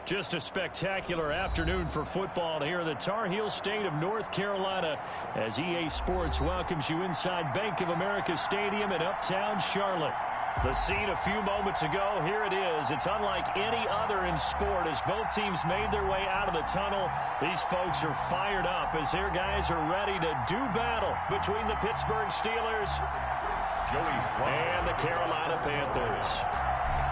Just a spectacular afternoon for football here in the Tar Heel state of North Carolina as EA Sports welcomes you inside Bank of America Stadium in Uptown Charlotte. The scene a few moments ago, here it is. It's unlike any other in sport as both teams made their way out of the tunnel. These folks are fired up as their guys are ready to do battle between the Pittsburgh Steelers and the Carolina Panthers.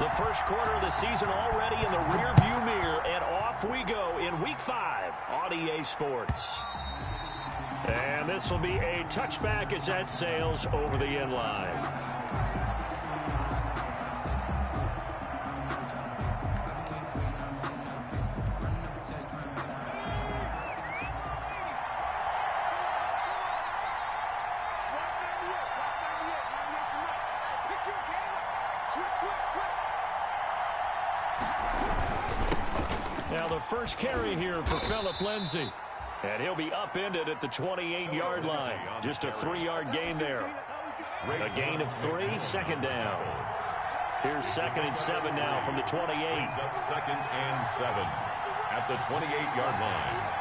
The first quarter of the season already in the rearview mirror, and off we go in Week 5 on EA Sports. And this will be a touchback as that sails over the end line. Now the first carry here for Phillip Lindsay. And he'll be upended at the 28-yard line. Just a 3-yard gain there. A gain of 3, second down. Here's 2nd and 7 now from the 28. 2nd and 7 at the 28-yard line.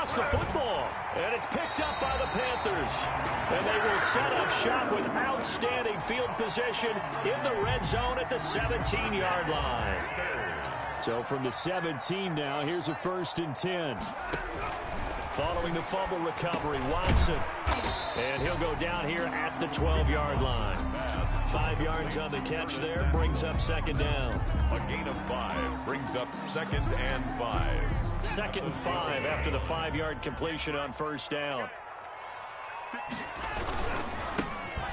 The football, and it's picked up by the Panthers, and they will set up shop with outstanding field position in the red zone at the 17-yard line. So from the 17 now, here's a 1st and 10. Following the fumble recovery, Watson, and he'll go down here at the 12-yard line. 5 yards on the catch there, brings up 2nd down. A gain of 5 brings up 2nd and 5. 2nd and 5 after the 5-yard completion on 1st down.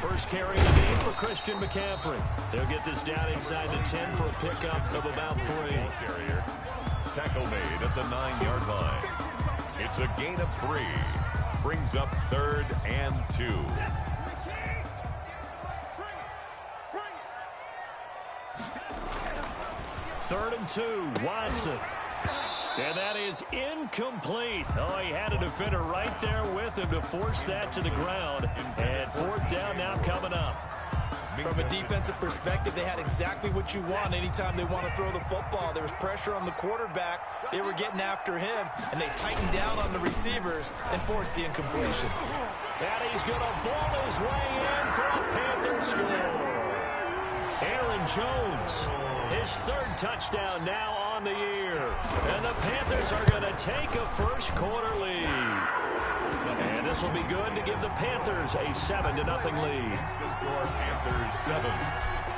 First carry of the game for Christian McCaffrey. He'll get this down inside the 10 for a pickup of about 3. Carrier. Tackle made at the 9-yard line. It's a gain of 3. Brings up 3rd and 2. Third and 2, Watson. And that is incomplete. Oh, he had a defender right there with him to force that to the ground. And 4th down now coming up. From a defensive perspective, they had exactly what you want anytime they want to throw the football. There was pressure on the quarterback. They were getting after him, and they tightened down on the receivers and forced the incompletion. And he's going to ball his way in for a Panther score. Aaron Jones, his 3rd touchdown now on the year. And the Panthers are going to take a first quarter lead. And this will be good to give the Panthers a 7-0 lead. The score, Panthers 7,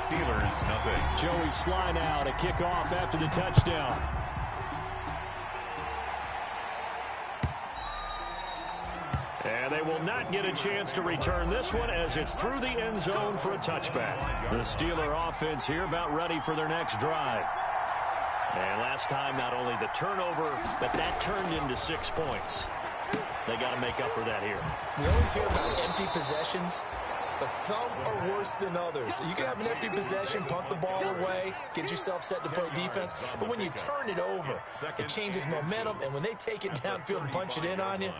Steelers nothing. Joey Sly now to kick off after the touchdown. And they will not get a chance to return this one as it's through the end zone for a touchback. The Steeler offense here about ready for their next drive. And last time, not only the turnover, but that turned into 6 points. They got to make up for that here. We always hear about empty possessions, but some are worse than others. You can have an empty possession, punt the ball away, get yourself set to play defense, but when you turn it over, it changes momentum, and when they take it downfield and punch it in on you,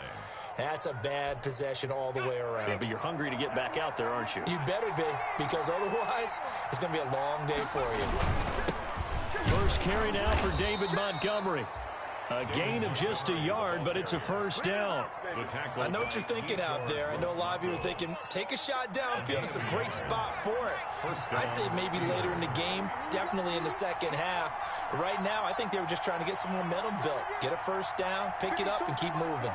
that's a bad possession all the way around. Yeah, but you're hungry to get back out there, aren't you? You better be, because otherwise, it's going to be a long day for you. First carry now for David Montgomery. A gain of just a yard, but it's a 1st down. I know what you're thinking out there. I know a lot of you are thinking, take a shot downfield. It's a great spot for it. I'd say maybe later in the game, definitely in the second half. But right now, I think they were just trying to get some momentum built. Get a 1st down, pick it up, and keep moving.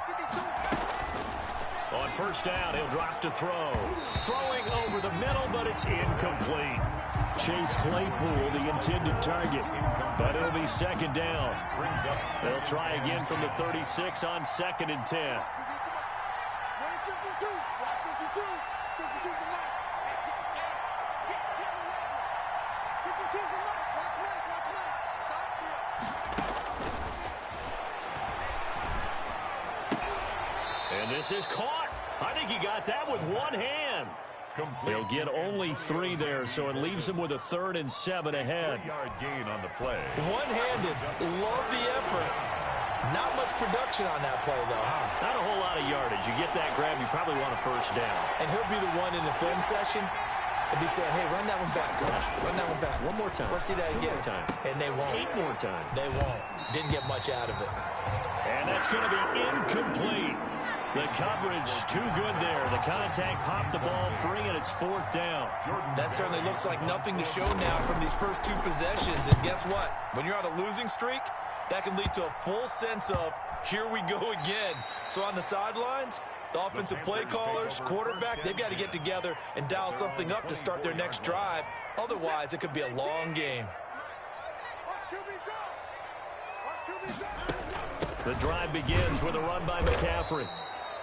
On 1st down, he'll drop to throw. Throwing over the middle, but it's incomplete. Chase Claypool, the intended target. But it'll be 2nd down. They'll try again from the 36 on 2nd and 10. And this is caught. I think he got that with one hand. They'll get only 3 there, so it leaves him with a 3rd and 7 ahead. Yard gain on the play. One-handed. Love the effort. Not much production on that play, though, huh? Not a whole lot of yardage. You get that grab, you probably want a first down. And he'll be the one in the film session if he's saying, hey, run that one back, coach. Run that one back. One more time. Let's see that again. One more time. And they won't. 8 more times. They won't. Didn't get much out of it. And that's going to be incomplete. The coverage too good there. The contact popped the ball free, and it's 4th down. That certainly looks like nothing to show now from these first 2 possessions. And guess what? When you're on a losing streak, that can lead to a full sense of, here we go again. So on the sidelines, the offensive play callers, quarterback, they've got to get together and dial something up to start their next drive. Otherwise, it could be a long game. The drive begins with a run by McCaffrey.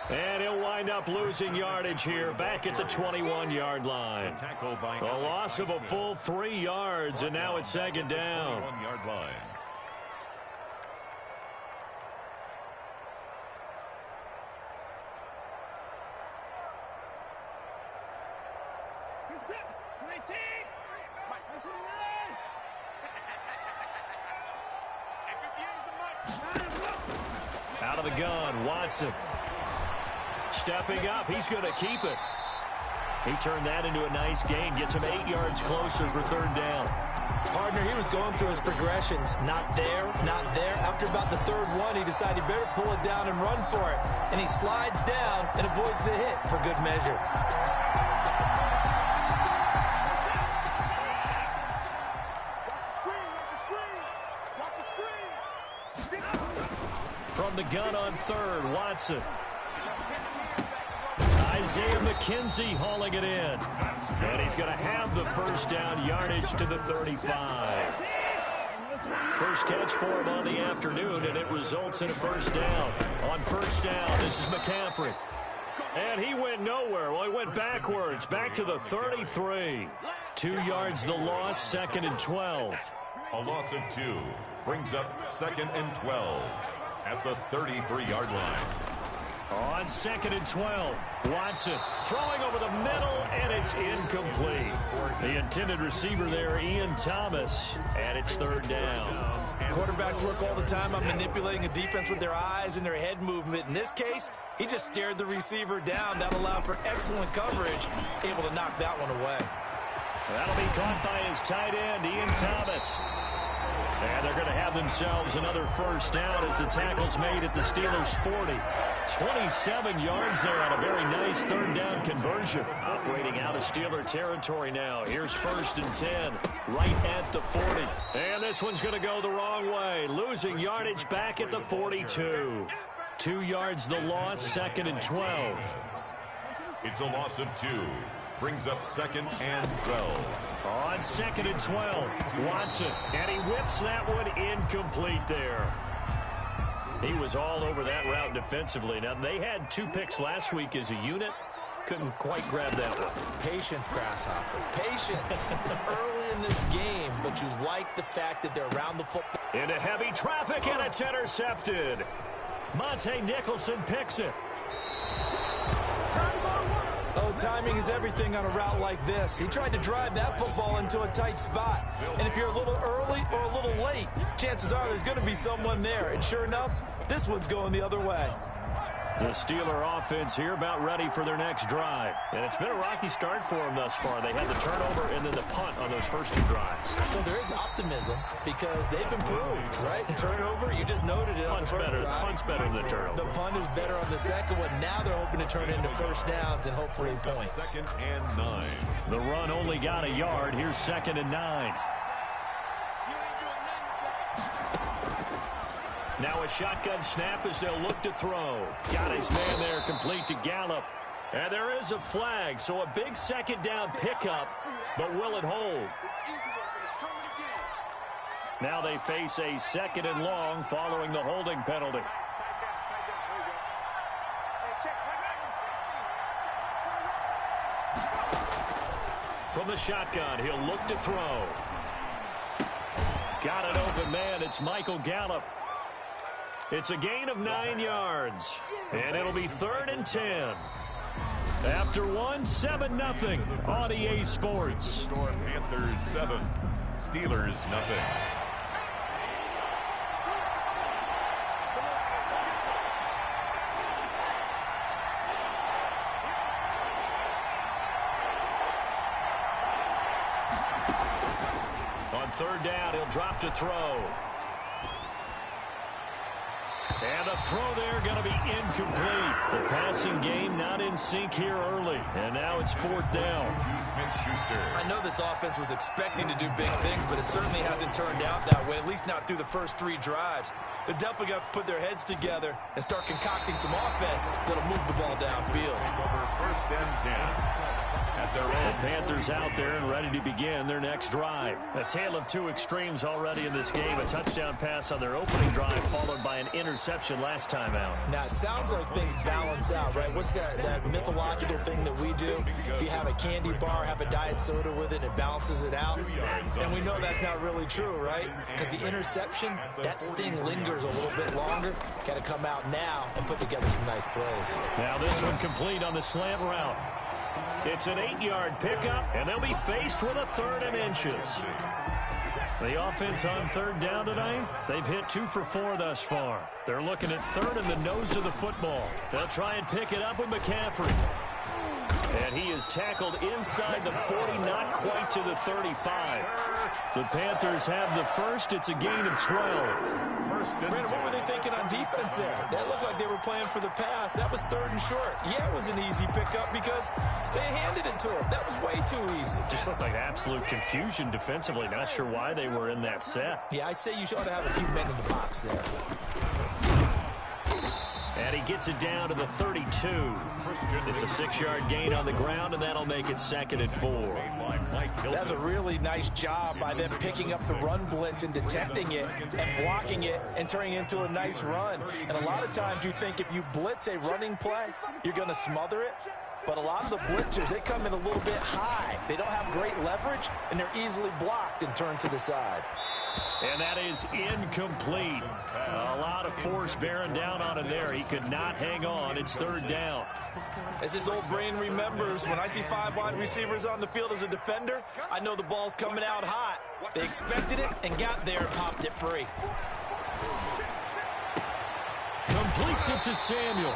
And he'll wind up losing yardage here back at the 21-yard line. A loss of a full 3 yards, and now it's 2nd down. Out of the gun, Watson. Stepping up, he's going to keep it. He turned that into a nice gain, gets him 8 yards closer for 3rd down. Partner, he was going through his progressions. Not there, not there. After about the 3rd one, he decided he better pull it down and run for it. And he slides down and avoids the hit for good measure. From the gun on 3rd, Watson. Isaiah McKenzie hauling it in. And he's going to have the first down, yardage to the 35. First catch for him on the afternoon, and it results in a first down. On first down, this is McCaffrey. And he went nowhere. Well, he went backwards, back to the 33. 2 yards the loss, 2nd and 12. A loss of 2 brings up 2nd and 12 at the 33-yard line. On 2nd and 12, Watson throwing over the middle, and it's incomplete. The intended receiver there, Ian Thomas, and it's 3rd down. Quarterbacks work all the time on manipulating a defense with their eyes and their head movement. In this case, he just stared the receiver down. That allowed for excellent coverage, able to knock that one away. That'll be caught by his tight end, Ian Thomas. And they're going to have themselves another first down as the tackle's made at the Steelers' 40. 27 yards there on a very nice 3rd down conversion. Operating out of Steeler territory now. Here's 1st and 10, right at the 40. And this one's going to go the wrong way. Losing yardage back at the 42. 2 yards the loss, 2nd and 12. It's a loss of 2. Brings up 2nd and 12. On 2nd and 12, Watson, and he whips that one incomplete there. He was all over that route defensively. Now, they had 2 picks last week as a unit. Couldn't quite grab that one. Patience, Grasshopper. Patience. It's early in this game, but you like the fact that they're around the football. Into heavy traffic, and it's intercepted. Monte Nicholson picks it. Oh, timing is everything on a route like this. He tried to drive that football into a tight spot. And if you're a little early or a little late, chances are there's going to be someone there. And sure enough, this one's going the other way. The Steeler offense here about ready for their next drive. And it's been a rocky start for them thus far. They had the turnover and then the punt on those first 2 drives. So there is optimism because they've improved, right? Turnover, you just noted it on the first drive. Punt's better than the turnover. The punt is better on the second one. Now they're hoping to turn into first downs and hopefully points. 2nd and 9. The run only got a yard. Here's 2nd and 9. Now a shotgun snap as they'll look to throw. Got his man there, complete to Gallup. And there is a flag, so a big 2nd down pickup, but will it hold? Now they face a 2nd and long following the holding penalty. From the shotgun, he'll look to throw. Got an open man. It's Michael Gallup. It's a gain of 9 yards, and it'll be 3rd and 10. After 1, 7-0 on EA Sports. Panthers 7, Steelers 0. third down. He'll drop to throw. And the throw there going to be incomplete. The passing game not in sync here early. And now it's fourth down. I know this offense was expecting to do big things, but it certainly hasn't turned out that way, at least not through the first 3 drives. They're definitely going to have to put their heads together and start concocting some offense that'll move the ball downfield. First and 10. The Panthers out there and ready to begin their next drive. A tale of two extremes already in this game. A touchdown pass on their opening drive followed by an interception last time out. Now, it sounds like things balance out, right? What's that mythological thing that we do? If you have a candy bar, have a diet soda with it, it balances it out. And we know that's not really true, right? Because the interception, that sting lingers a little bit longer. Got to come out now and put together some nice plays. Now this one complete on the slant route. It's an 8-yard pickup, and they'll be faced with a 3rd and inches. The offense on third down tonight, they've hit 2 for 4 thus far. They're looking at 3rd in the nose of the football. They'll try and pick it up with McCaffrey. And he is tackled inside the 40, not quite to the 35. The Panthers have the first. It's a gain of 12. Brandon, what were they thinking on defense there? That looked like they were playing for the pass. That was 3rd and short. Yeah, it was an easy pickup because they handed it to him. That was way too easy. Just looked like absolute confusion defensively. Not sure why they were in that set. Yeah, I'd say you ought to have a few men in the box there. And he gets it down to the 32. It's a 6-yard gain on the ground, and that'll make it 2nd and 4. That's a really nice job by them picking up the run blitz and detecting it and blocking it and turning it into a nice run. And a lot of times you think if you blitz a running play, you're going to smother it. But a lot of the blitzers, they come in a little bit high. They don't have great leverage, and they're easily blocked and turned to the side. And that is incomplete. A lot of force bearing down on him there. He could not hang on. It's 3rd down. As his old brain remembers, when I see 5 wide receivers on the field as a defender, I know the ball's coming out hot. They expected it and got there and popped it free. Completes it to Samuel.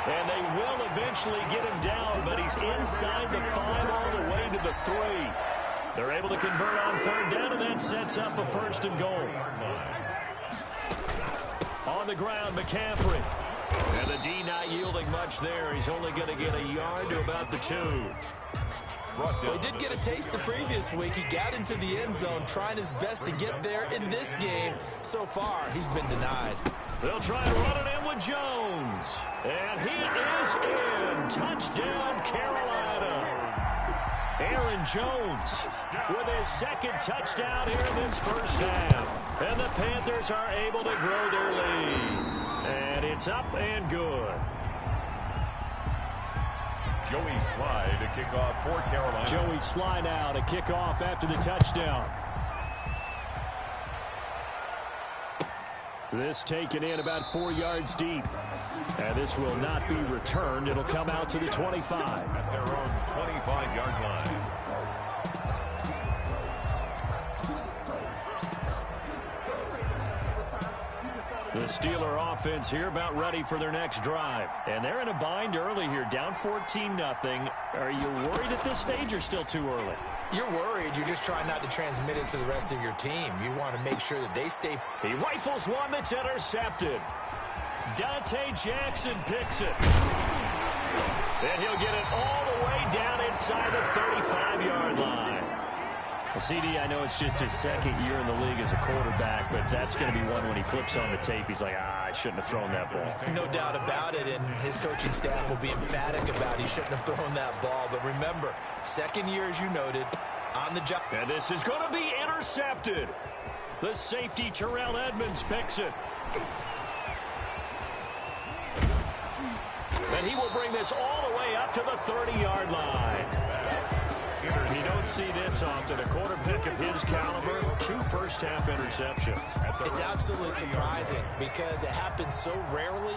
And they will eventually get him down, but he's inside the 5 all the way to the 3. They're able to convert on 3rd down, and that sets up a 1st and goal. On the ground, McCaffrey. And the D not yielding much there. He's only going to get a yard to about the 2. Well, he did get a taste the previous week. He got into the end zone, trying his best to get there in this game. So far, he's been denied. They'll try and run it in with Jones. And he is in. Touchdown, Carolina. Aaron Jones with his 2nd touchdown here in this first half. And the Panthers are able to grow their lead. And it's up and good. Joey Slye to kick off for Carolina. Joey Slye now to kick off after the touchdown. This taken in about 4 yards deep. And this will not be returned. It'll come out to the 25. At their own 25-yard line. The Steeler offense here about ready for their next drive. And they're in a bind early here, down 14-0. Are you worried at this stage or still too early? You're worried. You're just trying not to transmit it to the rest of your team. You want to make sure that they stay. He rifles one that's intercepted. Dante Jackson picks it. And he'll get it all the way down inside the 35-yard line. CD, I know it's just his 2nd year in the league as a quarterback, but that's going to be one when he flips on the tape. He's like, I shouldn't have thrown that ball. No doubt about it, and his coaching staff will be emphatic about he shouldn't have thrown that ball. But remember, 2nd year, as you noted, on the job. And this is going to be intercepted. The safety, Terrell Edmonds, picks it. And he will bring this all the way up to the 30-yard line. You don't see this often. A quarterback of his caliber, 2 first-half interceptions. It's absolutely surprising because it happens so rarely.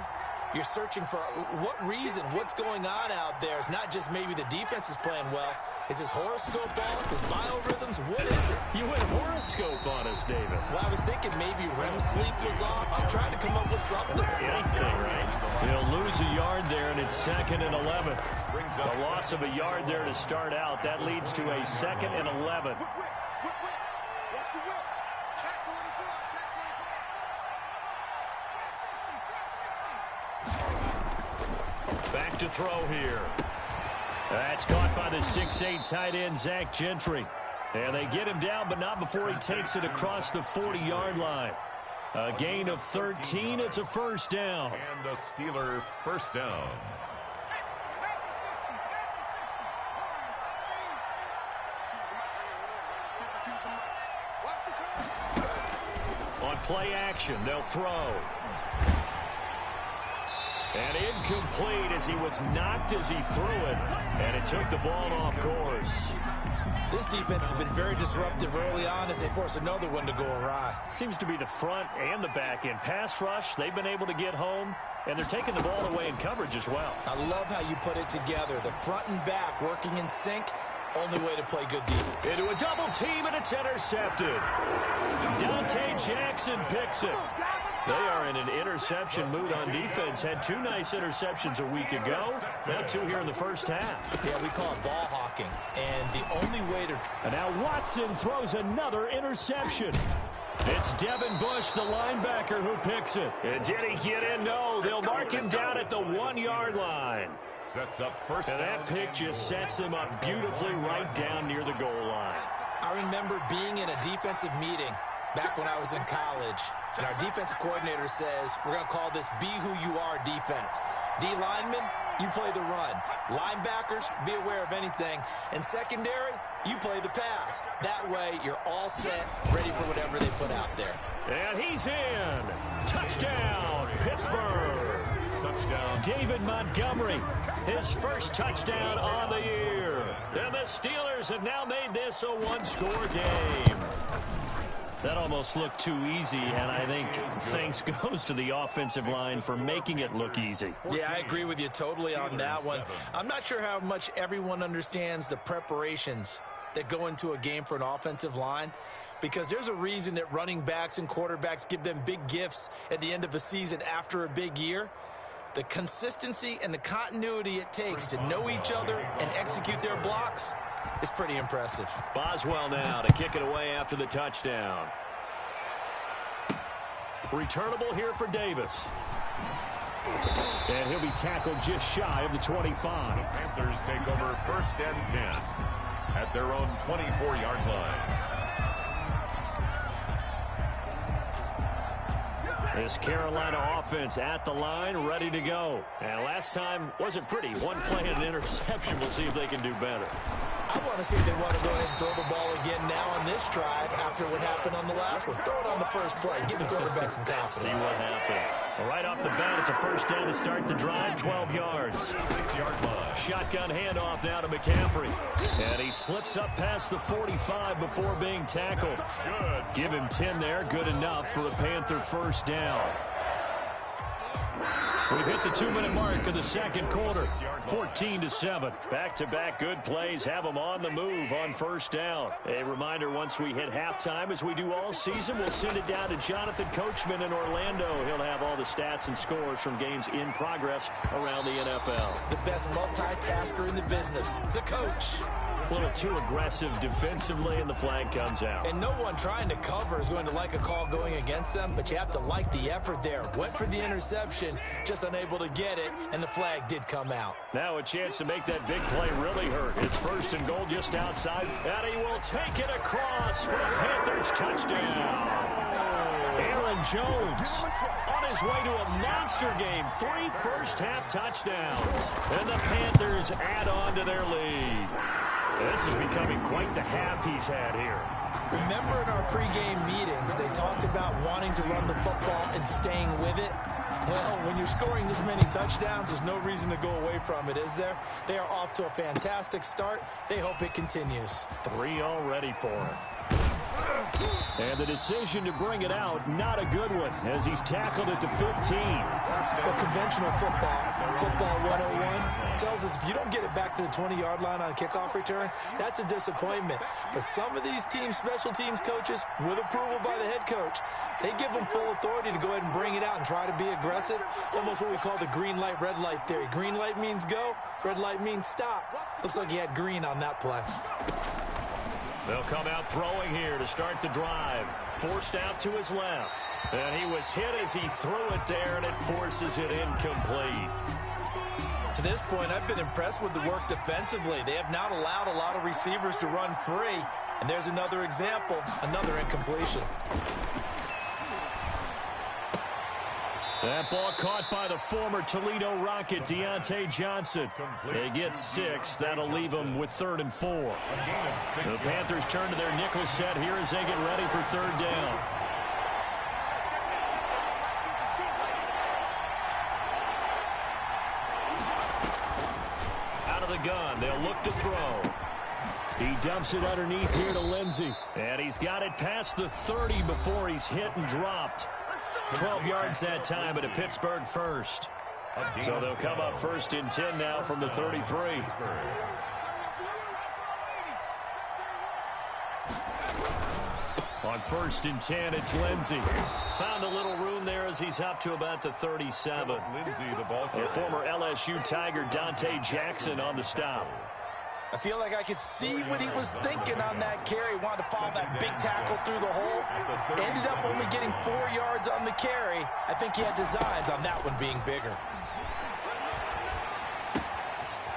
You're searching for what reason, what's going on out there. It's not just maybe the defense is playing well. Is his horoscope off? His biorhythms? What is it? You went horoscope on us, David. Well, I was thinking maybe REM sleep was off. I'm trying to come up with something. Anything, right? He'll lose a yard there, and it's 2nd and 11. A loss of a yard there to start out. That leads to a 2nd and 11. Back to throw here. That's caught by the 6'8" tight end, Zach Gentry. And they get him down, but not before he takes it across the 40-yard line. A gain of 13. It's a first down. And the Steeler first down. On play action, they'll throw. And incomplete as he was knocked as he threw it. And it took the ball off course. This defense has been very disruptive early on as they force another one to go awry. Seems to be the front and the back end. Pass rush, they've been able to get home. And they're taking the ball away in coverage as well. I love how you put it together. The front and back working in sync. Only way to play good defense. Into a double team, and it's intercepted. Dante Jackson picks it. They are in an interception mood on defense. Had 2 nice interceptions a week ago. Now 2 here in the first half. Yeah, we call it ball hawking. And the only way to... And now Watson throws another interception. It's Devin Bush, the linebacker, who picks it. And did he get in? No, they'll mark him down at the 1-yard line. Sets up first and that pick just sets him up beautifully right down near the goal line. I remember being in a defensive meeting back when I was in college, and our defensive coordinator says, we're going to call this Be Who You Are defense. D linemen, you play the run. Linebackers, be aware of anything. And secondary, you play the pass. That way, you're all set, ready for whatever they put out there. And he's in. Touchdown, Pittsburgh. Touchdown. David Montgomery, his first touchdown on the year. And the Steelers have now made this a 1-score game. That almost looked too easy, and I think thanks goes to the offensive line for making it look easy. Yeah, I agree with you totally on that one. I'm not sure how much everyone understands the preparations that go into a game for an offensive line, because there's a reason that running backs and quarterbacks give them big gifts at the end of a season after a big year. The consistency and the continuity it takes to know each other and execute their blocks is pretty impressive. Boswell now to kick it away after the touchdown. Returnable here for Davis. And he'll be tackled just shy of the 25. The Panthers take over 1st and 10 at their own 24-yard line. This Carolina offense at the line, ready to go. And last time wasn't pretty. One play and an interception. We'll see if they can do better. I want to see if they want to go ahead and throw the ball again now on this drive after what happened on the last one. Throw it on the first play. Give the quarterback some confidence. See what happens. Well, right off the bat, it's a first down to start the drive, 12 yards. 6-yard line. Shotgun handoff now to McCaffrey. And he slips up past the 45 before being tackled. Good. Give him 10 there. Good enough for a Panther first down. We've hit the 2-minute mark of the second quarter. 14-7. Back-to-back good plays have them on the move on first down. A reminder, once we hit halftime, as we do all season, we'll send it down to Jonathan Coachman in Orlando. He'll have all the stats and scores from games in progress around the NFL. The best multitasker in the business, the coach. A little too aggressive defensively, and the flag comes out. And no one trying to cover is going to like a call going against them, but you have to like the effort there. Went for the interception, just unable to get it, and the flag did come out. Now a chance to make that big play really hurt. It's 1st and goal just outside, and he will take it across for a Panthers touchdown. Aaron Jones on his way to a monster game. 3 first-half touchdowns. And the Panthers add on to their lead. This is becoming quite the half he's had here. Remember in our pregame meetings, they talked about wanting to run the football and staying with it? Well, when you're scoring this many touchdowns, there's no reason to go away from it, is there? They are off to a fantastic start. They hope it continues. 3 already for him. And the decision to bring it out, not a good one, as he's tackled at the 15. Well, conventional football 101, tells us if you don't get it back to the 20-yard line on a kickoff return, that's a disappointment. But some of these teams, special teams coaches, with approval by the head coach, they give them full authority to go ahead and bring it out and try to be aggressive. Almost what we call the green light, red light theory. Green light means go, red light means stop. Looks like he had green on that play. They'll come out throwing here to start the drive. Forced out to his left. And he was hit as he threw it there, and it forces it incomplete. To this point, I've been impressed with the work defensively. They have not allowed a lot of receivers to run free. And there's another example, another incompletion. That ball caught by the former Toledo Rocket, Deontay Johnson. They get 6. That'll leave them with 3rd and 4. The Panthers turn to their nickel set here as they get ready for 3rd down. Out of the gun, they'll look to throw. He dumps it underneath here to Lindsey. And he's got it past the 30 before he's hit and dropped. 12 yards that time at a Pittsburgh first. So they'll come up 1st and 10 now from the 33. On 1st and 10, it's Lindsey. Found a little room there as he's up to about the 37. The former LSU Tiger Dante Jackson on the stop. I feel like I could see what he was thinking on that carry. Wanted to follow that big tackle through the hole. Ended up only getting 4 yards on the carry. I think he had designs on that one being bigger.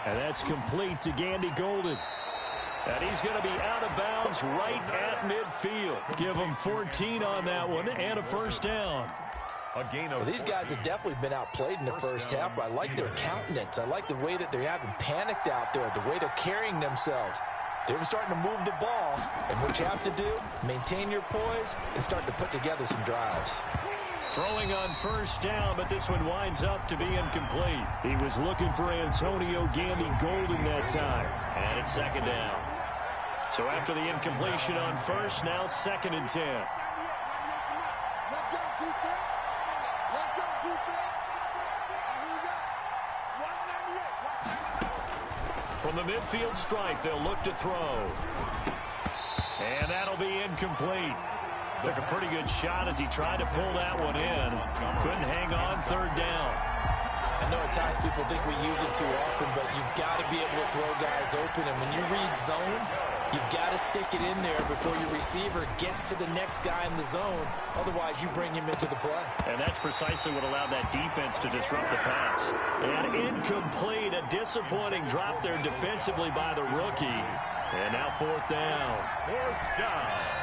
And that's complete to Gandy Golden. And he's going to be out of bounds right at midfield. Give him 14 on that one and a 1st down. Well, these guys have definitely been outplayed in the first half, but I like their countenance. I like the way that they haven't panicked out there, the way they're carrying themselves. They were starting to move the ball, and what you have to do, maintain your poise and start to put together some drives. Throwing on 1st down, but this one winds up to be incomplete. He was looking for Antonio Gandy Golden that time, and it's 2nd down. So after the incompletion on 1st, now 2nd and 10. From the midfield stripe, they'll look to throw. And that'll be incomplete. Took a pretty good shot as he tried to pull that one in. Couldn't hang on 3rd down. I know at times people think we use it too often, but you've got to be able to throw guys open. And when you read zone, you've got to stick it in there before your receiver gets to the next guy in the zone. Otherwise, you bring him into the play. And that's precisely what allowed that defense to disrupt the pass. And incomplete, a disappointing drop there defensively by the rookie. And now 4th down. 4th down.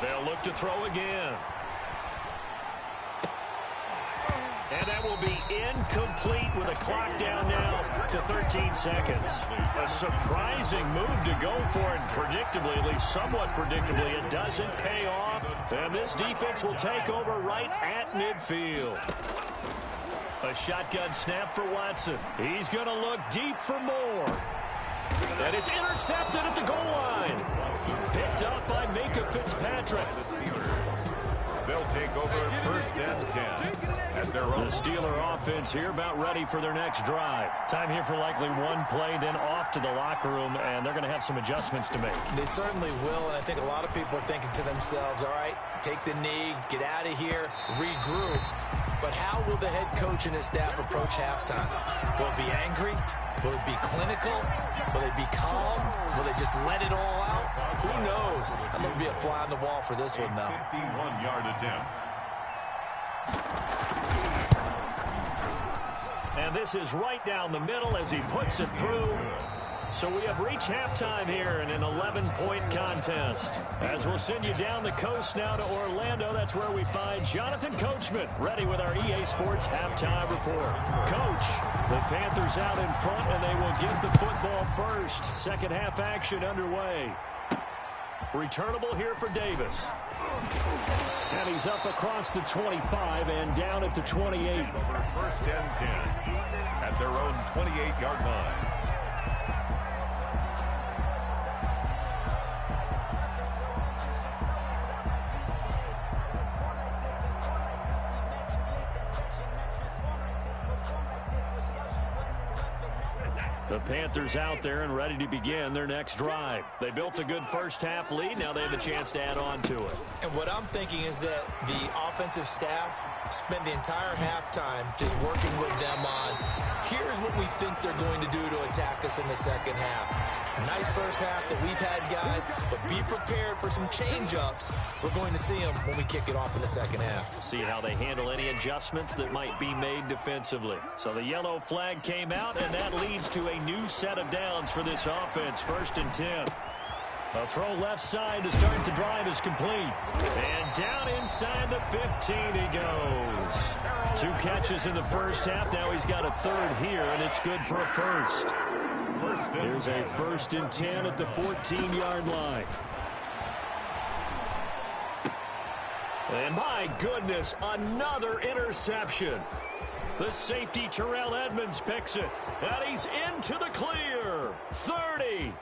They'll look to throw again. And that will be incomplete with a clock down now to 13 seconds. A surprising move to go for it. Predictably, at least somewhat predictably, it doesn't pay off. And this defense will take over right at midfield. A shotgun snap for Watson. He's going to look deep for more. And it's intercepted at the goal line. Picked up by Minka Fitzpatrick. They'll take over 1st and 10 at their own. The Steeler offense here about ready for their next drive. Time here for likely one play, then off to the locker room, and they're going to have some adjustments to make. They certainly will, and I think a lot of people are thinking to themselves, all right, take the knee, get out of here, regroup. But how will the head coach and his staff approach halftime? Will it be angry? Will it be clinical? Will they be calm? Will they just let it all out? Who knows? I'm going to be a fly on the wall for this one, though. 51-yard attempt. And this is right down the middle as he puts it through. So we have reached halftime here in an 11-point contest. As we'll send you down the coast now to Orlando, that's where we find Jonathan Coachman, ready with our EA Sports halftime report. Coach, the Panthers out in front, and they will get the football first. Second half action underway. Returnable here for Davis. And he's up across the 25 and down at the 28. 1st and 10 at their own 28-yard line. The Panthers out there and ready to begin their next drive. They built a good first half lead. Now they have a chance to add on to it. And what I'm thinking is that the offensive staff spent the entire halftime just working with them on, here's what we think they're going to do to attack us in the second half. Nice first half that we've had, guys, but be prepared for some change-ups. We're going to see them when we kick it off in the second half. See how they handle any adjustments that might be made defensively. So the yellow flag came out, and that leads to a new set of downs for this offense. 1st and 10. A throw left side to start the drive is complete. And down inside the 15 he goes. 2 catches in the first half. Now he's got a 3rd here, and it's good for a first. Here's a 1st and 10 at the 14-yard line. And my goodness, another interception. The safety Terrell Edmonds picks it. And he's into the clear. 30,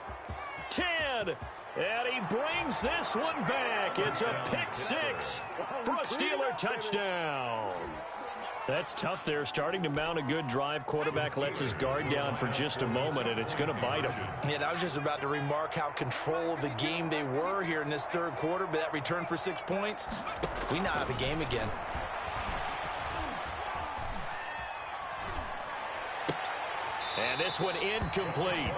10. And he brings this one back. It's a pick 6 for a Steeler touchdown. That's tough there, starting to mount a good drive. Quarterback lets his guard down for just a moment, and it's going to bite him. Yeah, I was just about to remark how controlled the game they were here in this 3rd quarter, but that return for 6 points, we now have a game again. And this one incomplete.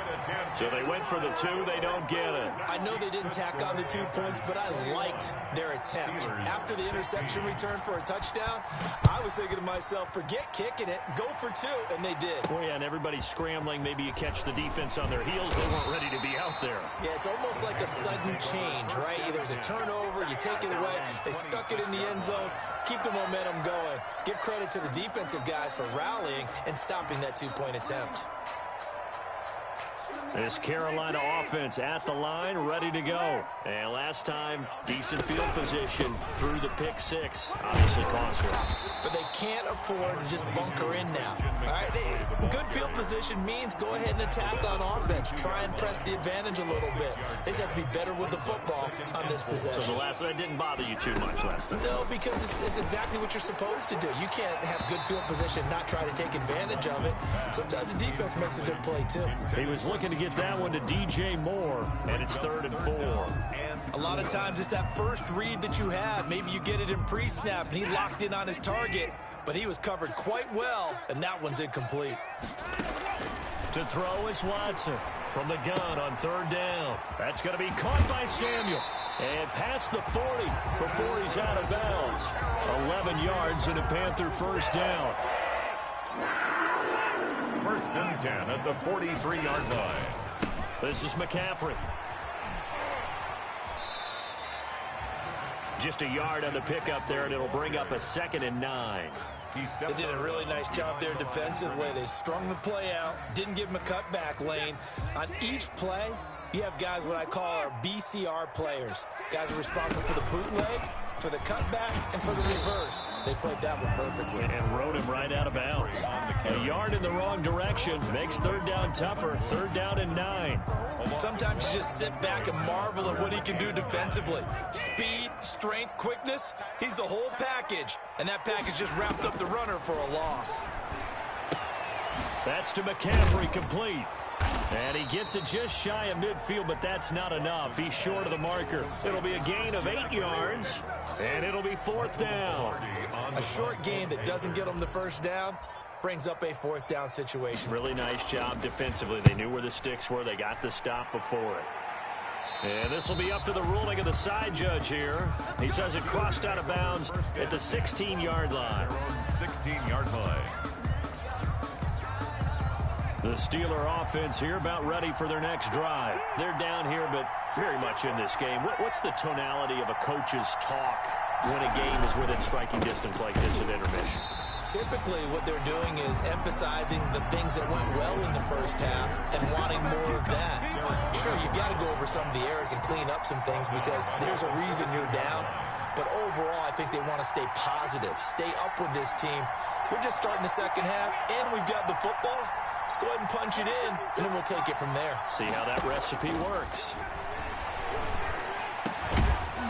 So they went for the 2. They don't get it. I know they didn't tack on the 2 points, but I liked their attempt. After the interception return for a touchdown, I was thinking to myself, forget kicking it, go for 2, and they did. Oh, yeah, and everybody's scrambling. Maybe you catch the defense on their heels. They weren't ready to be out there. Yeah, it's almost like a sudden change, right? There's a turnover, you take it away, they stuck it in the end zone, keep the momentum going. Give credit to the defensive guys for rallying and stopping that 2-point attempt. This Carolina offense at the line, ready to go. And last time, decent field position through the pick 6. Obviously cost her. But they can't afford to just bunker in now. All right, good field position means go ahead and attack on offense. Try and press the advantage a little bit. They just have to be better with the football on this possession. So the last one didn't bother you too much last time? No, because it's exactly what you're supposed to do. You can't have good field position and not try to take advantage of it. Sometimes the defense makes a good play, too. He was looking to get that one to DJ Moore, and it's 3rd and 4. A lot of times it's that first read that you have. Maybe you get it in pre-snap, and he locked in on his target, but he was covered quite well, and that one's incomplete. To throw is Watson from the gun on 3rd down. That's going to be caught by Samuel. And past the 40 before he's out of bounds. 11 yards and a Panther 1st down. 1st and 10 at the 43-yard line. This is McCaffrey. Just a yard on the pickup there, and it'll bring up a 2nd and 9. They did a really nice job there defensively. They strung the play out, didn't give him a cutback lane. On each play, you have guys what I call our BCR players. Guys are responsible for the bootleg, for the cutback, and for the reverse. They played that one perfectly. And rode him right out of bounds. A yard in the wrong direction makes 3rd down tougher. 3rd down and 9. Sometimes you just sit back and marvel at what he can do defensively. Speed, strength, quickness, he's the whole package. And that package just wrapped up the runner for a loss. That's to McCaffrey, complete. And he gets it just shy of midfield, but that's not enough. He's short of the marker. It'll be a gain of 8 yards, and it'll be 4th down. A short gain that doesn't get him the 1st down brings up a 4th down situation. Really nice job defensively. They knew where the sticks were. They got the stop before it. And this will be up to the ruling of the side judge here. He says it crossed out of bounds at the 16-yard line. 16-yard line. The Steeler offense here about ready for their next drive. They're down here, but very much in this game. What's the tonality of a coach's talk when a game is within striking distance like this at intermission? Typically, what they're doing is emphasizing the things that went well in the 1st half and wanting more of that. Sure, you've got to go over some of the errors and clean up some things because there's a reason you're down. But overall, I think they want to stay positive, stay up with this team. We're just starting the 2nd half, and we've got the football. Let's go ahead and punch it in, and then we'll take it from there. See how that recipe works.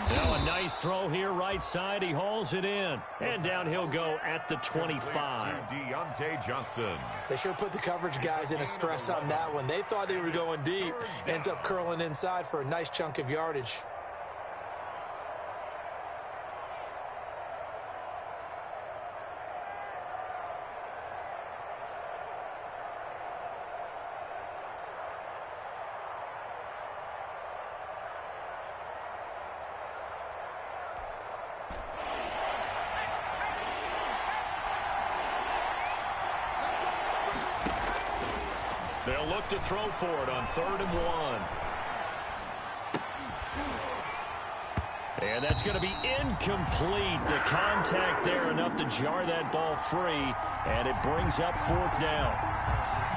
Now a nice throw here, right side. He hauls it in. And down he'll go at the 25. Deontay Johnson. They sure put the coverage guys in a stress on that one. They thought they were going deep. Ends up curling inside for a nice chunk of yardage. They'll look to throw for it on 3rd and 1. And that's going to be incomplete. The contact there enough to jar that ball free, and it brings up 4th down.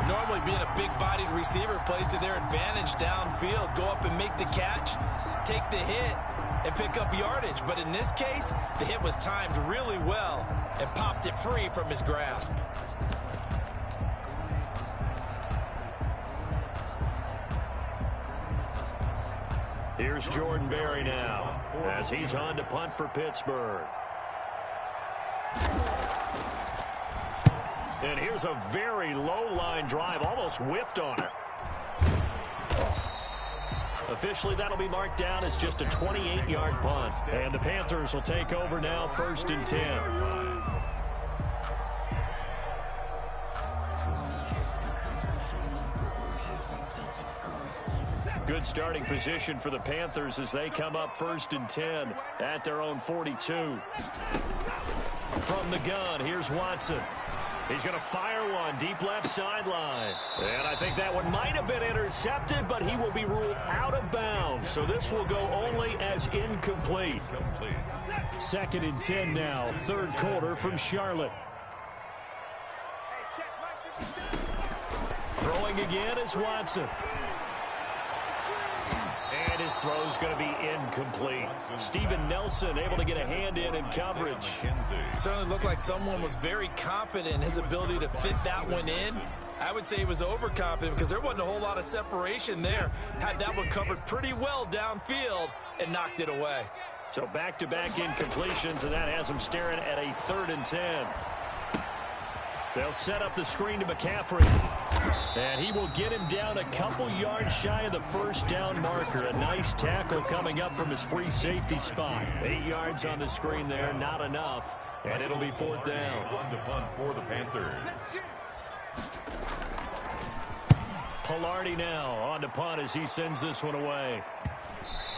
Normally being a big-bodied receiver plays to their advantage downfield. Go up and make the catch, take the hit, and pick up yardage. But in this case, the hit was timed really well and popped it free from his grasp. Here's Jordan Berry now as he's on to punt for Pittsburgh. And here's a very low-line drive, almost whiffed on it. Officially, that'll be marked down as just a 28-yard punt. And the Panthers will take over now, 1st and 10. Good starting position for the Panthers as they come up 1st and 10 at their own 42. From the gun, here's Watson. He's going to fire one deep left sideline. And I think that one might have been intercepted, but he will be ruled out of bounds. So this will go only as incomplete. 2nd and 10 now, 3rd quarter from Charlotte. Throwing again is Watson. And his throw's going to be incomplete. Steven Nelson able to get a hand in coverage. Certainly looked like someone was very confident in his ability to fit that one in. I would say he was overconfident because there wasn't a whole lot of separation there. Had that one covered pretty well downfield and knocked it away. So back-to-back incompletions, and that has him staring at a 3rd and 10. They'll set up the screen to McCaffrey. And he will get him down a couple yards shy of the 1st down marker. A nice tackle coming up from his free safety spot. 8 yards on the screen there, not enough. And it'll be 4th down. On to punt for the Panthers. Pilardi now on to punt as he sends this one away.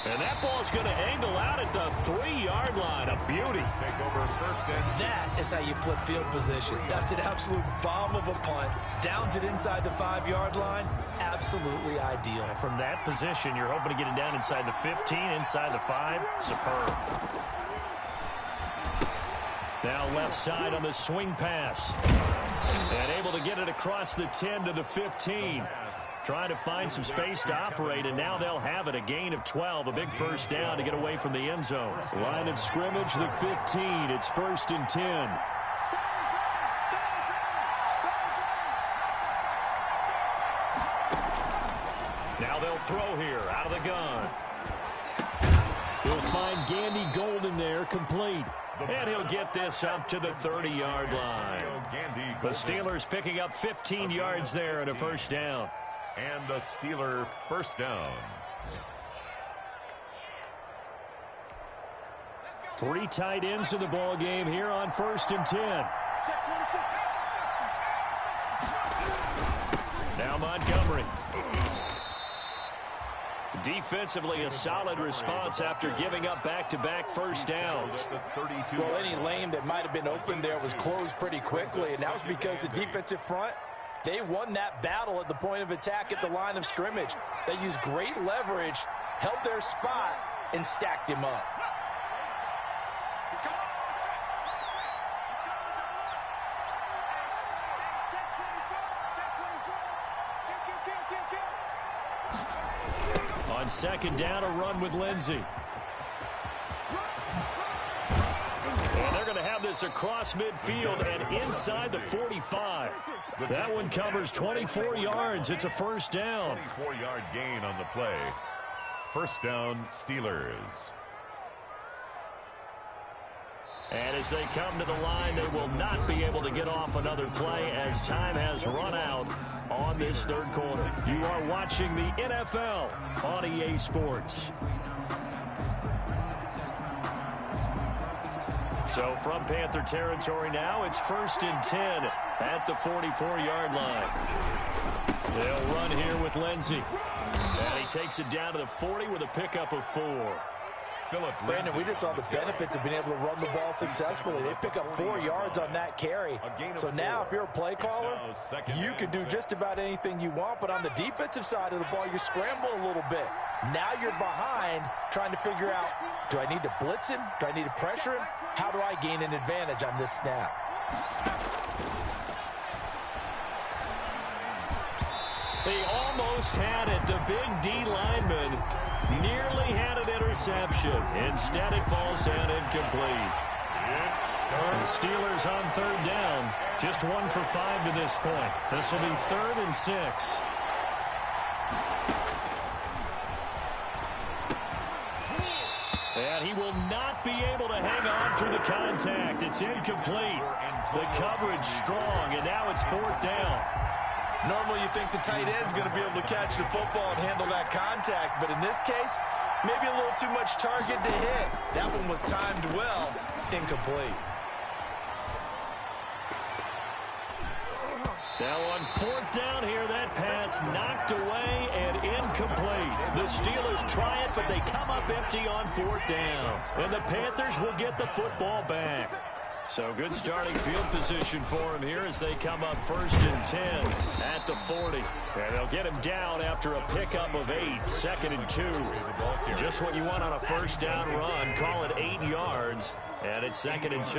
And that ball's going to angle out at the 3-yard line. A beauty. Take over 1st and 10. That is how you flip field position. That's an absolute bomb of a punt. Downs it inside the 5-yard line. Absolutely ideal. From that position, you're hoping to get it down inside the 15, inside the 5. Superb. Now left side on the swing pass. And able to get it across the 10 to the 15. Trying to find some space to operate, and now they'll have it. A gain of 12, a big 1st down to get away from the end zone. Line of scrimmage, the 15. It's 1st and 10. Now they'll throw here out of the gun. He'll find Gandy Golden there, complete. And he'll get this up to the 30-yard line. The Steelers picking up 15 yards there and a 1st down. And the Steeler 1st down. 3 tight ends in the ball game here on 1st and 10. Now Montgomery. Defensively, a solid response after giving up back-to-back 1st downs. Well, any lane that might have been open there was closed pretty quickly, and that was because the defensive front, they won that battle at the point of attack at the line of scrimmage. They used great leverage, held their spot, and stacked him up. On 2nd down, a run with Lindsey. And they're going to have this across midfield and inside the 45. That one covers 24 yards. It's a 1st down. 24-yard gain on the play. 1st down, Steelers. And as they come to the line, they will not be able to get off another play as time has run out on this 3rd quarter. You are watching the NFL on EA Sports. So from Panther territory now, it's 1st and 10 at the 44-yard line. They'll run here with Lindsey. And he takes it down to the 40 with a pickup of 4. Brandon, we just saw the benefits of being able to run the ball successfully. They pick up 4 yards on that carry. So now if you're a play caller, you can do just about anything you want. But on the defensive side of the ball, you're scrambling a little bit. Now you're behind trying to figure out, do I need to blitz him? Do I need to pressure him? How do I gain an advantage on this snap? They almost had it. The big D lineman nearly had an interception. Instead, it falls down incomplete. The Steelers on third down. Just 1 for 5 to this point. This will be 3rd and 6. And he will not be able to hang on through the contact. It's incomplete. The coverage strong, and now it's 4th down. Normally you think the tight end's going to be able to catch the football and handle that contact, but in this case, maybe a little too much target to hit. That one was timed well, incomplete. Now on 4th down here, that pass knocked away and incomplete. The Steelers try it, but they come up empty on 4th down. And the Panthers will get the football back. So good starting field position for him here as they come up 1st and 10 at the 40. And they'll get him down after a pickup of 8, 2nd and 2. Just what you want on a 1st down run. Call it 8 yards. And it's 2nd and 2.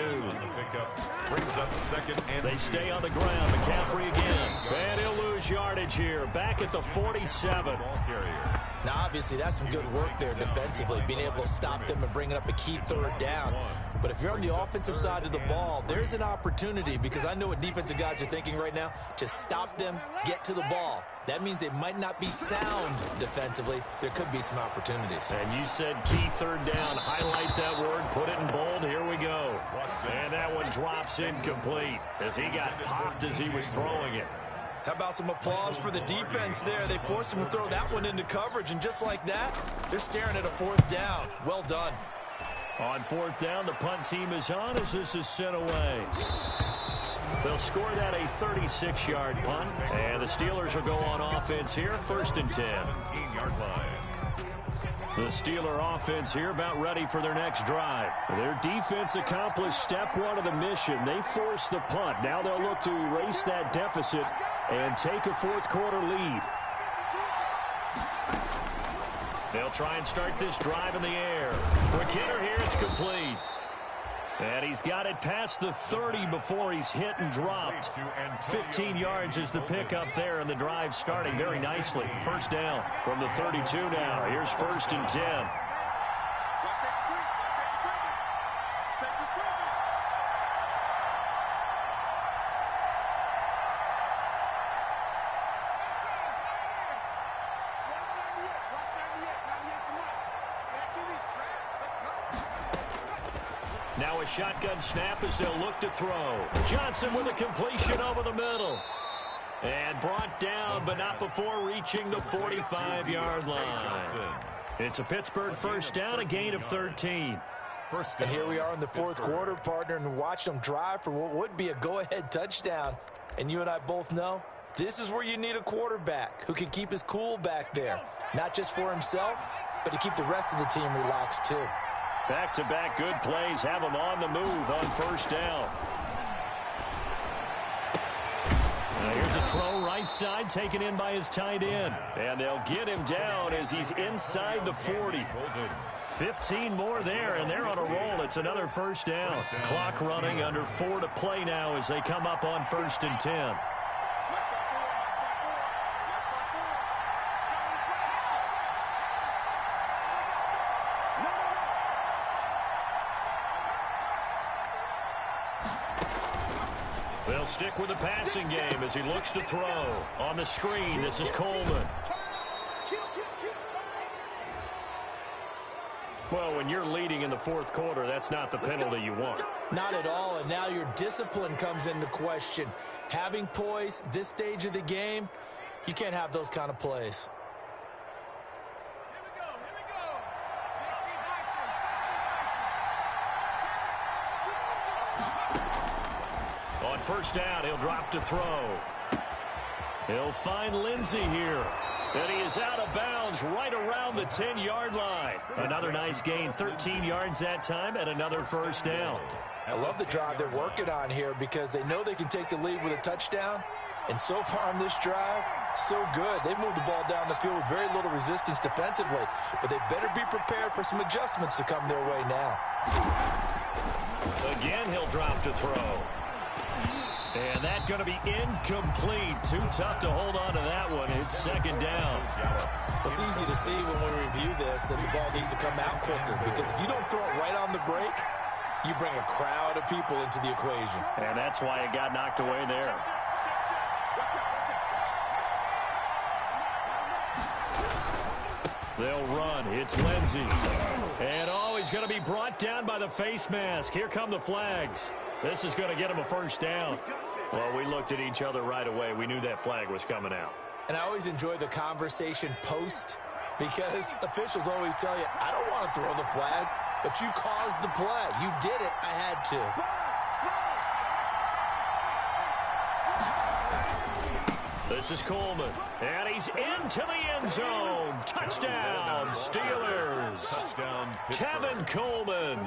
Brings up 2nd and They stay on the ground. McCaffrey again. And he'll lose yardage here. Back at the 47. Now, obviously, that's some good work there defensively, being able to stop them and bringing up a key 3rd down. But if you're on the offensive side of the ball, there's an opportunity, because I know what defensive guys are thinking right now. Just stop them, get to the ball. That means they might not be sound defensively. There could be some opportunities. And you said key 3rd down. Highlight that word. Put it in bold. Here we go. And that one drops incomplete as he got popped as he was throwing it. How about some applause for the defense there? They forced him to throw that one into coverage, and just like that, they're staring at a 4th down. Well done. On 4th down, the punt team is on as this is sent away. They'll score that a 36-yard punt, and the Steelers will go on offense here, 1st and 10. 17-yard line. The Steeler offense here about ready for their next drive. Their defense accomplished step 1 of the mission. They forced the punt. Now they'll look to erase that deficit and take a 4th quarter lead. They'll try and start this drive in the air. McKinnon here, it's complete. And he's got it past the 30 before he's hit and dropped. 15 yards is the pickup there, and the drive starting very nicely. 1st down from the 32 now. Here's 1st and 10. Now a shotgun snap as they'll look to throw. Johnson with a completion over the middle. And brought down, but not before reaching the 45-yard line. It's a Pittsburgh 1st down, a gain of 13. And here we are in the 4th quarter, partner, and watch them drive for what would be a go-ahead touchdown. And you and I both know this is where you need a quarterback who can keep his cool back there. Not just for himself, but to keep the rest of the team relaxed too. Back-to-back good plays have him on the move on 1st down. Now here's a throw right side taken in by his tight end. And they'll get him down as he's inside the 40. 15 more there, and they're on a roll. It's another 1st down. Clock running under 4 to play now as they come up on 1st and 10. They'll stick with the passing game as he looks to throw. On the screen, this is Coleman. Well, when you're leading in the 4th quarter, that's not the penalty you want. Not at all, and now your discipline comes into question. Having poise this stage of the game, you can't have those kind of plays. On 1st down, he'll drop to throw. He'll find Lindsey here. And he is out of bounds right around the 10-yard line. Another nice gain, 13 yards that time, and another first down. I love the drive they're working on here because they know they can take the lead with a touchdown. And so far on this drive, so good. They've moved the ball down the field with very little resistance defensively. But they better be prepared for some adjustments to come their way now. Again, he'll drop to throw. And that's going to be incomplete. Too tough to hold on to that one. It's second down. It's easy to see when we review this that the ball needs to come out quicker. Because if you don't throw it right on the break, you bring a crowd of people into the equation. And that's why it got knocked away there. They'll run. It's Lindsey. And he's going to be brought down by the face mask. Here come the flags. This is going to get him a first down. Well, we looked at each other right away. We knew that flag was coming out. And I always enjoy the conversation post because officials always tell you, I don't want to throw the flag, but you caused the play. You did it. I had to. This is Coleman, and he's into the end zone. Touchdown, Steelers. Touchdown, Tevin Coleman,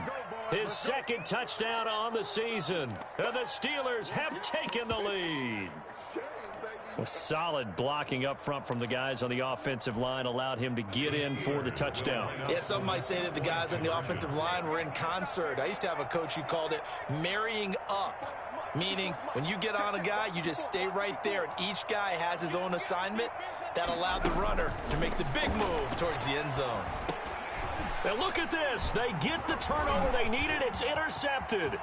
his second touchdown on the season. And the Steelers have taken the lead. A solid blocking up front from the guys on the offensive line allowed him to get in for the touchdown. Yeah, some might say that the guys on the offensive line were in concert. I used to have a coach who called it marrying up. Meaning, when you get on a guy, you just stay right there, and each guy has his own assignment. That allowed the runner to make the big move towards the end zone. And look at this. They get the turnover they needed. It's intercepted.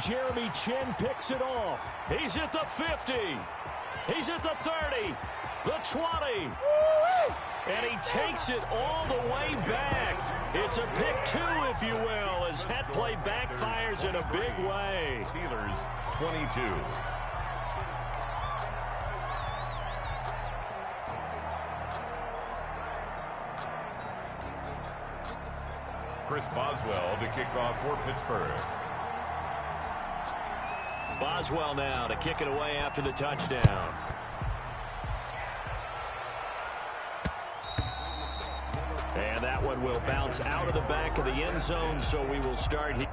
Jeremy Chin picks it off. He's at the 50. He's at the 30, the 20. And he takes it all the way back. It's a pick two, if you will, as that play backfires in a big way. Steelers 22. Chris Boswell to kick off for Pittsburgh. Boswell now to kick it away after the touchdown. And that one will bounce out of the back of the end zone, so we will start here.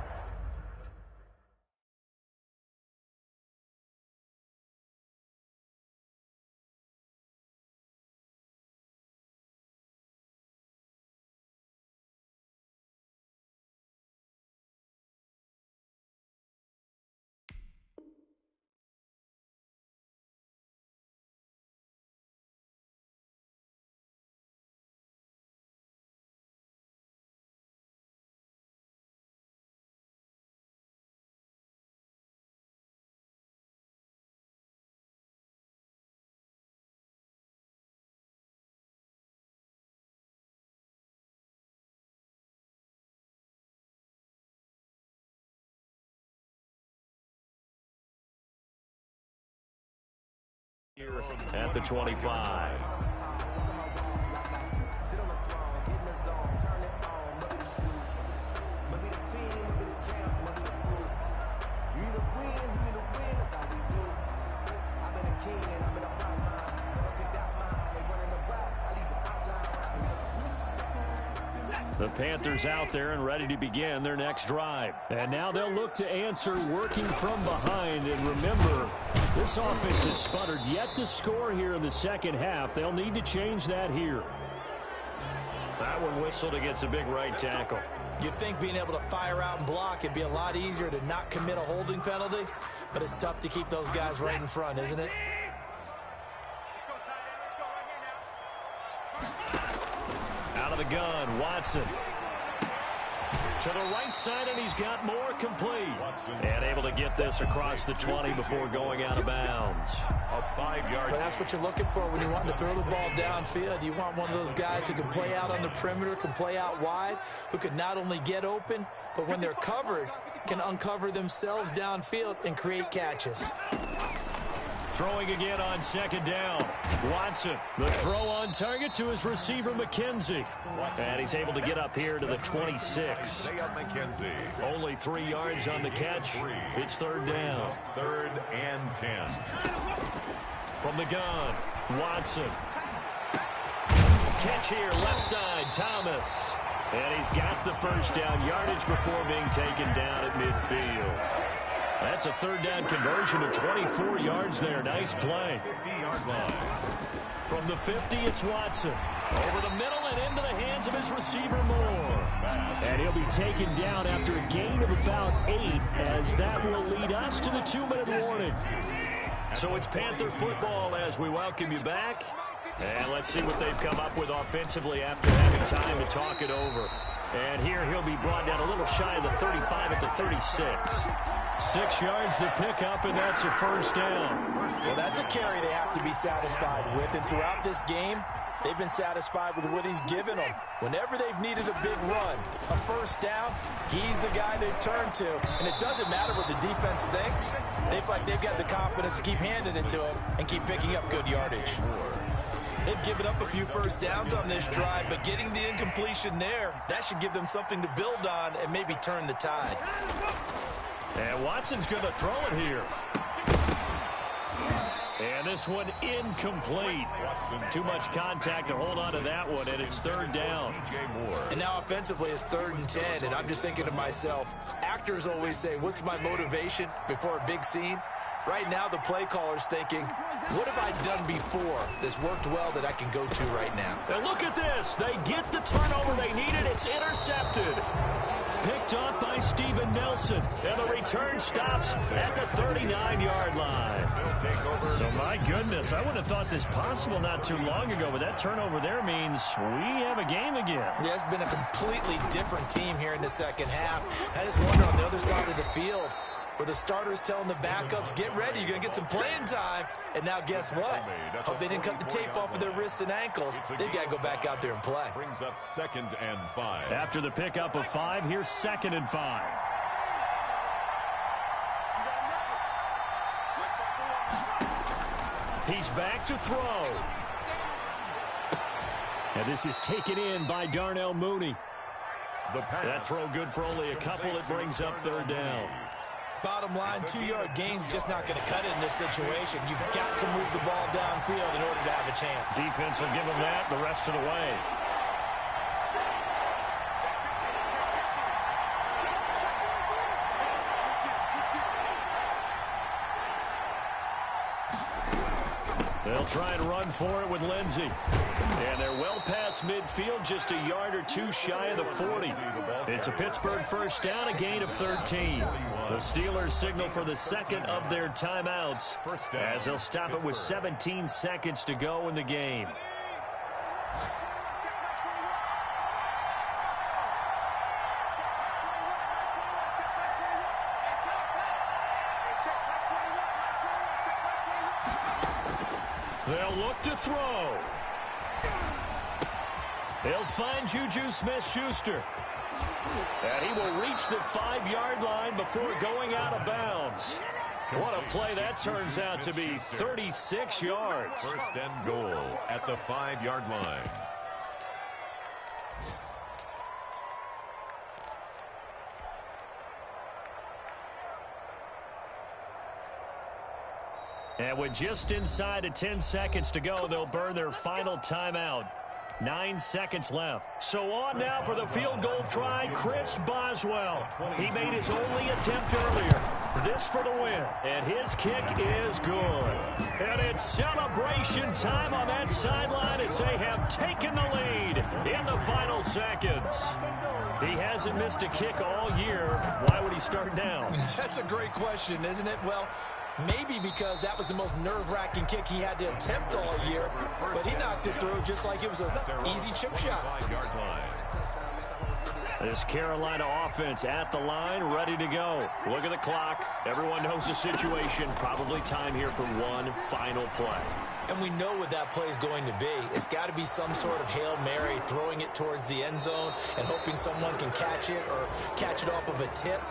Here at the 25. The Panthers out there and ready to begin their next drive. And now they'll look to answer working from behind. And remember, this offense has sputtered yet to score here in the second half. They'll need to change that here. That one whistled against a big right tackle. You'd think being able to fire out and block it'd be a lot easier to not commit a holding penalty, but it's tough to keep those guys right in front, isn't it? Out of the gun, Watson. To the right side, and he's got more complete. And able to get this across the 20 before going out of bounds. A 5-yard. But that's what you're looking for when you want to throw the ball downfield. You want one of those guys who can play out on the perimeter, can play out wide, who can not only get open, but when they're covered, can uncover themselves downfield and create catches. Throwing again on second down. Watson, the throw on target to his receiver, McKenzie. And he's able to get up here to the 26. Only 3 yards on the catch. It's third down. 3rd and 10. From the gun, Watson. Catch here, left side, Thomas. And he's got the first down yardage before being taken down at midfield. That's a third down conversion of 24 yards there. Nice play. 50-yard line. From the 50, it's Watson. Over the middle and into the hands of his receiver, Moore. And he'll be taken down after a gain of about 8, as that will lead us to the 2-minute warning. So it's Panther football as we welcome you back. And let's see what they've come up with offensively after having time to talk it over. And here he'll be brought down a little shy of the 35 at the 36. 6 yards to pick up, and that's a first down. Well, that's a carry they have to be satisfied with. And throughout this game, they've been satisfied with what he's given them. Whenever they've needed a big run, a first down, he's the guy they turn to. And it doesn't matter what the defense thinks. They've got the confidence to keep handing it to him and keep picking up good yardage. They've given up a few first downs on this drive, but getting the incompletion there, that should give them something to build on and maybe turn the tide. And Watson's going to throw it here. And this one incomplete. Too much contact to hold on to that one, and it's third down. And now offensively it's 3rd and 10, and I'm just thinking to myself, actors always say, what's my motivation before a big scene? Right now the play caller's thinking, what have I done before that's worked well that I can go to right now? And look at this. They get the turnover they needed. It's intercepted. Picked up by Steven Nelson. And the return stops at the 39-yard line. So, my goodness, I wouldn't have thought this possible not too long ago, but that turnover there means we have a game again. Yeah, it's been a completely different team here in the second half. I just wonder on the other side of the field, where the starters telling the backups, get ready, you're going to get some playing time. And now guess what? Hope they didn't cut the tape off of their wrists and ankles. They've got to go back out there and play. Brings up 2nd and 5. After the pickup of 5, here's 2nd and 5. He's back to throw. And this is taken in by Darnell Mooney. That throw good for only a couple. It brings up 3rd down. Bottom line, 2-yard gain's just not going to cut it in this situation. You've got to move the ball downfield in order to have a chance. Defense will give them that the rest of the way. They'll try and run for it with Lindsey. And they're well past midfield, just a yard or two shy of the 40. It's a Pittsburgh first down, a gain of 13. The Steelers signal for the second of their timeouts as they'll stop it with 17 seconds to go in the game. They'll look to throw. They'll find Juju Smith-Schuster. And he will reach the 5-yard line before going out of bounds. What a play that turns out to be, 36 yards. 1st and goal at the 5-yard line. And with just inside of 10 seconds to go, they'll burn their final timeout. 9 seconds left. So on now for the field goal try, Chris Boswell. He made his only attempt earlier. This for the win. And his kick is good. And it's celebration time on that sideline as they have taken the lead in the final seconds. He hasn't missed a kick all year. Why would he start now? That's a great question, isn't it? Well, maybe because that was the most nerve-wracking kick he had to attempt all year, but he knocked it through just like it was an easy chip shot. 5-yard line. This Carolina offense at the line, ready to go. Look at the clock. Everyone knows the situation. Probably time here for one final play. And we know what that play is going to be. It's got to be some sort of Hail Mary, throwing it towards the end zone and hoping someone can catch it or catch it off of a tip.